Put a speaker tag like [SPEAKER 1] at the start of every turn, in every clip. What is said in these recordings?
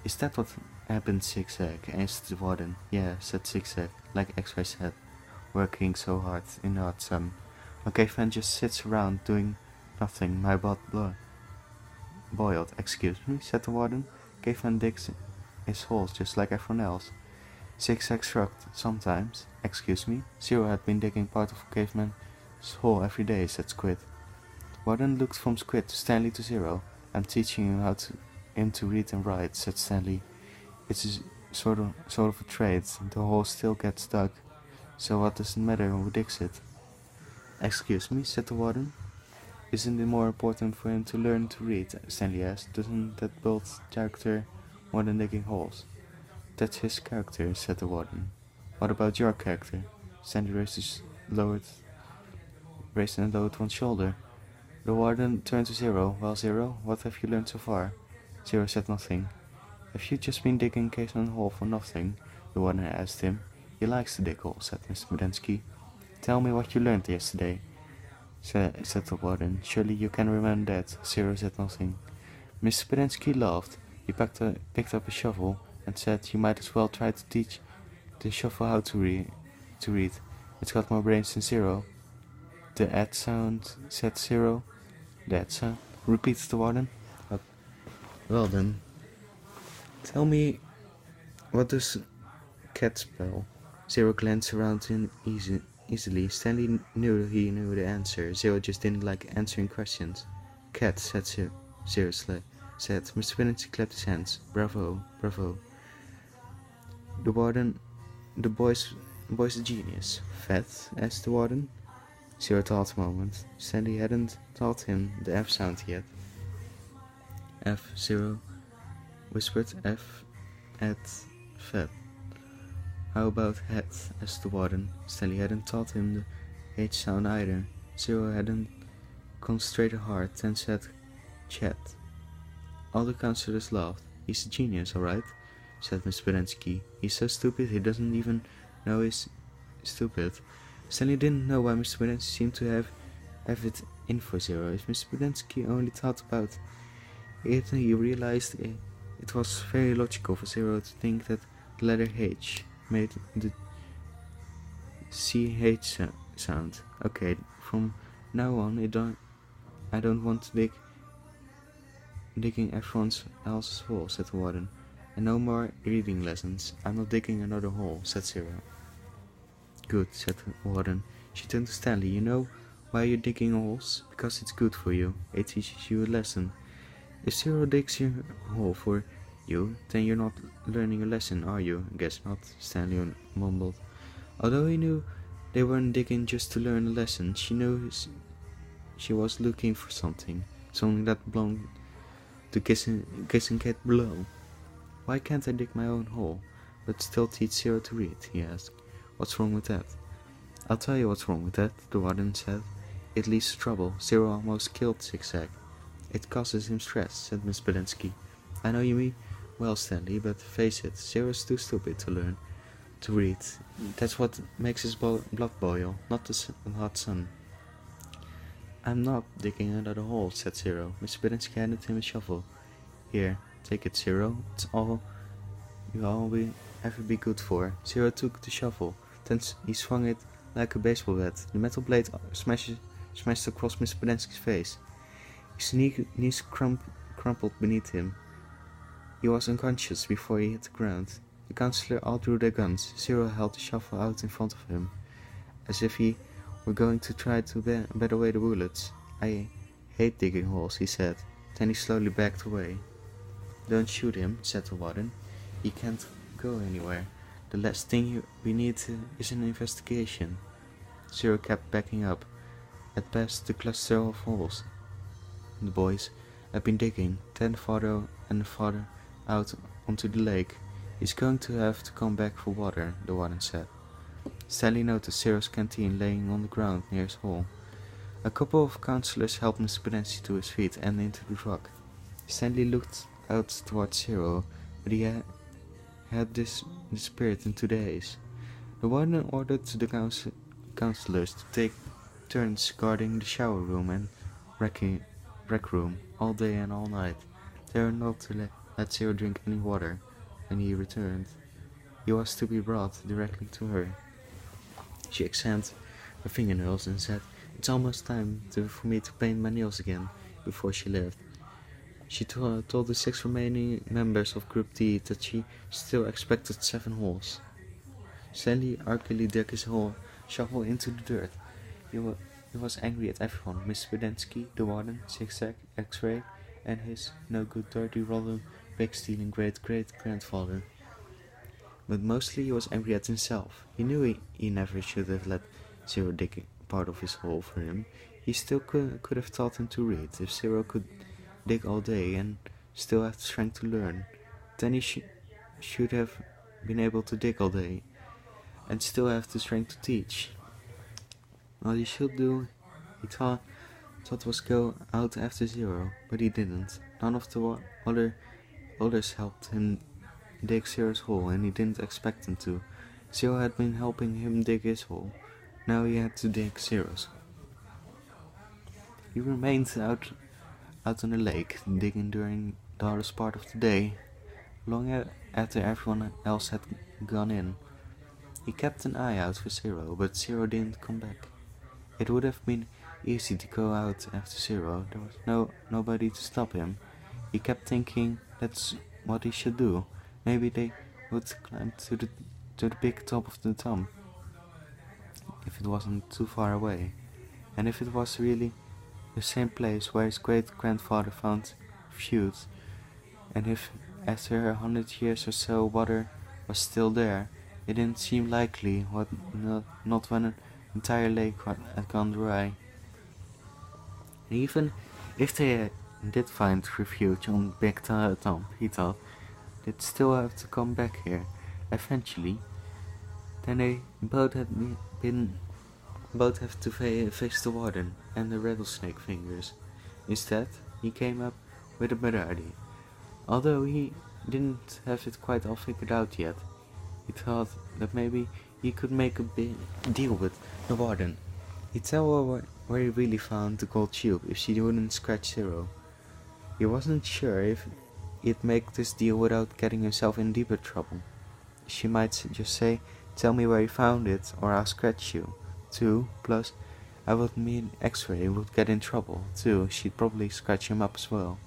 [SPEAKER 1] Is that what happened, Zigzag? Asked the warden. Yeah, said Zigzag, like X-Ray said, working so hard in the hot sun. A caveman just sits around doing nothing. My blood boiled. Excuse me, said the warden. Caveman digs his holes just like everyone else. Zigzag shrugged. Sometimes. Excuse me. Zero had been digging part of a caveman's hole every day, said Squid. Warden looked from Squid to Stanley to Zero. I'm teaching him to read and write, said Stanley. It's a sort of a trade. The hole still gets dug. So what does it matter who digs it? Excuse me, said the warden. Isn't it more important for him to learn to read? Stanley asked. Doesn't that build character more than digging holes? That's his character, said the warden. What about your character? Stanley raised and lowered one shoulder. The warden turned to Zero. Well, Zero, what have you learned so far? Zero said nothing. Have you just been digging Caseman hole for nothing? The warden asked him. He likes to dig holes, said Mr. Medensky. Tell me what you learned yesterday, said the warden. Surely you can remember that. Zero said nothing. Mr. Medensky laughed. He picked up a shovel and said, you might as well try to teach the shovel how to read. It's got more brains than Zero. The ad sound, said Zero. The ad sound, repeated the warden. Well then, tell me, what does cat spell? Zero glanced around him easily. Stanley knew he knew the answer. Zero just didn't like answering questions. Cat, said Zero. Seriously, said Mr. Bennet. Clapped his hands. Bravo, bravo. The boy's a genius. Fat, asked the warden. Zero thought a moment. Stanley hadn't taught him the F sound yet. F, Zero whispered. F at fat. How about head? Asked the warden. Stanley hadn't taught him the H sound either. Zero hadn't concentrated hard, then said chat. All the counselors laughed. He's a genius, alright, said Miss Berensky. He's so stupid he doesn't even know he's stupid. Stanley didn't know why Mr. Berensky seemed to have it in for Zero. If Mr. Berensky only thought about it, he realized it was very logical for Zero to think that the letter H made the CH sound. Okay, from now on I don't want to digging everyone else's hole, said the warden. And no more reading lessons. I'm not digging another hole, said Zero. Good, said the warden. She turned to Stanley. You know why you're digging holes? Because it's good for you. It teaches you a lesson. If Zero digs your hole for you, then you're not learning a lesson, are you? Guess not, Stanley mumbled. Although he knew they weren't digging just to learn a lesson, she knew she was looking for something that belonged to Kissing Cat below. Why can't I dig my own hole, but still teach Zero to read? He asked. What's wrong with that? I'll tell you what's wrong with that, the warden said. It leads to trouble. Zero almost killed Zigzag. It causes him stress, said Miss Belensky. I know you mean well, Stanley, but face it, Zero's too stupid to learn to read. That's what makes his blood boil, not the hot sun. I'm not digging another hole, said Zero. Miss Belensky handed him a shovel. Here, take it, Zero. It's all you'll ever be good for. Zero took the shovel. Then he swung it like a baseball bat. The metal blade smashed across Miss Belensky's face. His knees crumpled beneath him. He was unconscious before he hit the ground. The counselors all drew their guns. Zero held the shovel out in front of him, as if he were going to try to bat away the bullets. I hate digging holes, he said. Then he slowly backed away. Don't shoot him, said the warden. He can't go anywhere. The last thing we need is an investigation. Zero kept backing up. At best, the cluster of holes the boys had been digging, then farther and farther out onto the lake. He's going to have to come back for water, the warden said. Stanley noticed Zero's canteen laying on the ground near his hole. A couple of counselors helped Mr. Benensky to his feet and into the truck. Stanley looked out towards Zero, but he had disappeared into the haze. The warden ordered the counselors to take turns guarding the shower room and rec room all day and all night. They were not let Zero drink any water when he returned. He was to be brought directly to her. She examined her fingernails and said, "It's almost time for me to paint my nails again," before she left. She told the 6 remaining members of Group D that she still expected 7 holes. Stanley archly dug his shovel into the dirt. He was angry at everyone: Miss Pedensky, the warden, Zigzag, X-Ray, and his no-good dirty roller bag-stealing great-great-grandfather. But mostly he was angry at himself. He knew he never should have let Zero dig part of his hole for him. He still could have taught him to read. If Zero could dig all day and still have the strength to learn, then he should have been able to dig all day and still have the strength to teach. What he should do, he thought was go out after Zero, but he didn't. None of the others helped him dig Zero's hole, and he didn't expect them to. Zero had been helping him dig his hole. Now he had to dig Zero's. He remained out on the lake, digging during the hardest part of the day, long after everyone else had gone in. He kept an eye out for Zero, but Zero didn't come back. It would have been easy to go out after Zero. There was nobody to stop him. He kept thinking that's what he should do. Maybe they would climb to the big top of the tomb, if it wasn't too far away, and if it was really the same place where his great-grandfather found feuds, and if after 100 years or so water was still there. It didn't seem likely, not when an entire lake had gone dry. And even if they did find refuge on Big Tomb, he thought, they'd still have to come back here, eventually. Then they both have to face the warden and the rattlesnake fingers. Instead, he came up with a better idea. Although he didn't have it quite all figured out yet, he thought that maybe he could make a big deal with the warden. He'd tell her where he really found the gold tube if she wouldn't scratch Zero. He wasn't sure if he'd make this deal without getting himself in deeper trouble. She might just say, "Tell me where you found it, or I'll scratch you." Too, plus, I would mean X-Ray would get in trouble. Too, she'd probably scratch him up as well.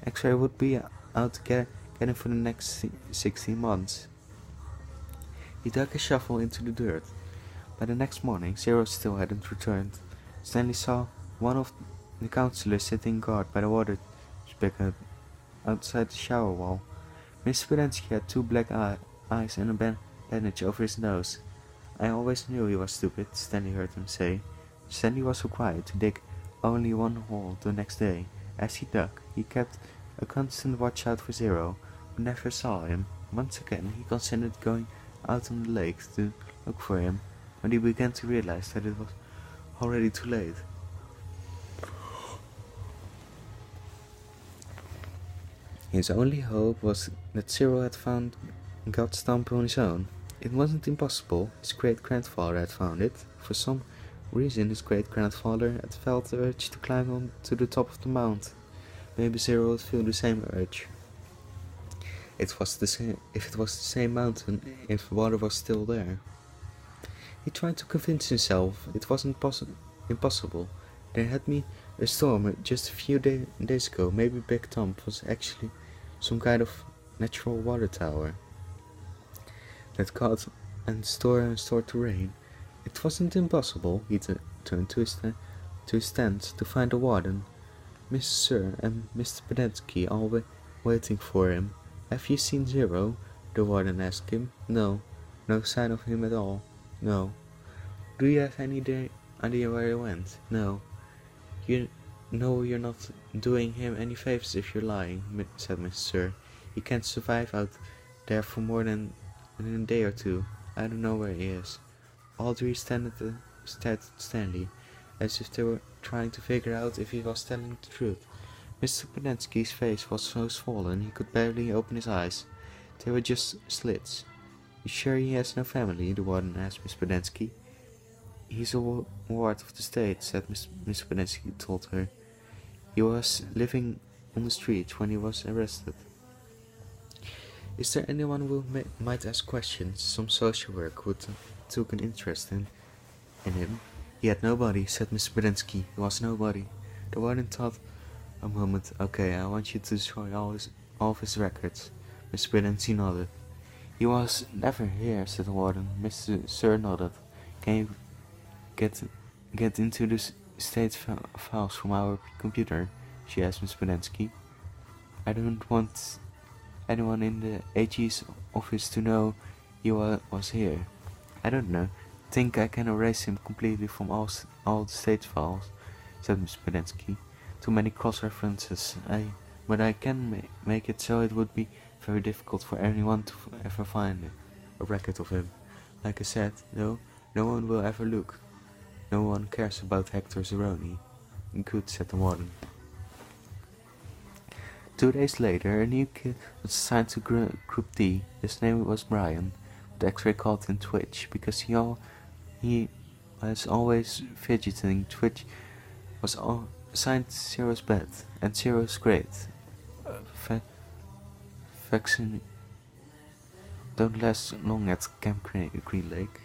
[SPEAKER 1] X-Ray would be out to get him for the next 16 months. He dug his shovel into the dirt. By the next morning, Zero still hadn't returned. Stanley saw one of the counselors sitting guard by the water spigot outside the shower wall. Mr. Pedensky had 2 black eyes and a bandage over his nose. "I always knew he was stupid," Stanley heard him say. Stanley was required to dig only 1 hole the next day. As he dug, he kept a constant watch out for Zero, who never saw him. Once again, he considered going out on the lake to look for him, when he began to realize that it was already too late. His only hope was that Zero had found God's tomb on his own. It wasn't impossible. His great-grandfather had found it. For some reason, his great-grandfather had felt the urge to climb on to the top of the mount. Maybe Zero would feel the same urge. If it was the same mountain, if water was still there. He tried to convince himself it wasn't impossible. There had been a storm just a few days ago. Maybe Big Tom was actually some kind of natural water tower that caught and stored the rain. It wasn't impossible. He turned to his tent to find the warden, Mrs. Sir, and Mr. Pedensky all waiting for him. "Have you seen Zero?" the warden asked him. "No. No sign of him at all." "No." "Do you have any idea where he went?" "No." "You know you're not doing him any favors if you're lying," said Mrs. Sir. "He can't survive out there for more than a day or 2. I don't know where he is." All 3 stared at Stanley, as if they were trying to figure out if he was telling the truth. Mr. Pedensky's face was so swollen he could barely open his eyes. They were just slits. "You sure he has no family?" the warden asked Miss Pedensky. "He's a ward of the state," said Miss Pedensky told her. "He was living on the street when he was arrested." Is there anyone who might ask questions? Some social work would took an interest in him. He had nobody, said Miss Brzezinski. He was nobody. The warden thought a moment. Okay, I want you to destroy all of his records. Miss Brzezinski nodded. He was never here, said the warden. Mr. Sir nodded. Can you get into the state files from our computer? She asked Miss Brzezinski. I don't want anyone in the AG's office to know he was here. I don't know. Think I can erase him completely from all the state files, said Miss Brzezinski. Too many cross-references. But I can make it so it would be very difficult for anyone to ever find a record of him. Like I said, though, no one will ever look. No one cares about Hector Zeroni. Good, said the warden. 2 days later, a new kid was assigned to Group D. His name was Brian, but X-Ray called him Twitch because he was always fidgeting. Twitch was assigned to Zero's bed, and Zero's grade. Vaccine don't last long at Camp Green Lake.